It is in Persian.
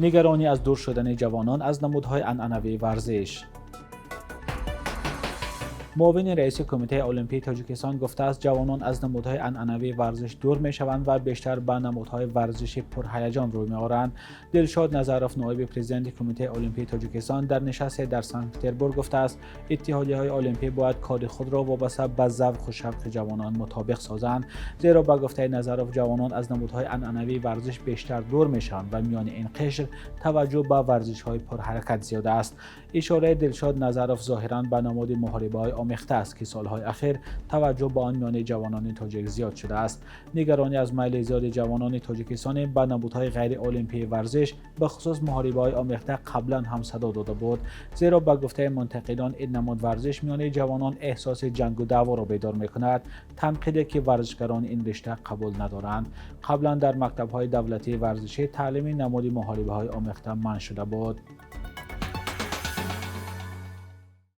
نگرانی از دور شدن جوانان از نمودهای عنعنوی ورزش. معاون رئیس کمیته المپی تاجیکستان گفته است جوانان از نمودهای عنعنوی ورزش دور می‌شوند و بیشتر به نمودهای ورزشی پرهیجان روی می‌آورند. دلشاد نظروف نایب پرزیدنت کمیته المپی تاجیکستان در نشست در سن پترزبورگ گفته است اتحادیه‌های المپی باید کار خود را وابسته به ذوق و شوق جوانان مطابق سازند، زیرا به گفته نظروف جوانان از نمودهای عنعنوی ورزش بیشتر دور می‌شوند و میان این قشر توجه به ورزش‌های پرحرکت زیاد است. اشاره دلشاد نظروف ظاهراً به نماد محاربه‌های آمیخته است که سالهای اخیر توجه به آن میان جوانان تاجیک زیاد شده است. نگرانی از میل زیاد جوانان تاجیکستان به نمودهای غیر المپی ورزش به خصوص محاربه‌های آمیخته قبلا هم صدا داده بود، زیرا به گفته منتقدان این نماد ورزش میان جوانان احساس جنگ و دعوا را بیدار می‌کند، تنقیدی که ورزشکاران این رشته قبول ندارند. قبلا در مکتب‌های دولتی ورزشی تعلیم نماد محاربه‌های آمیخته منع شده بود.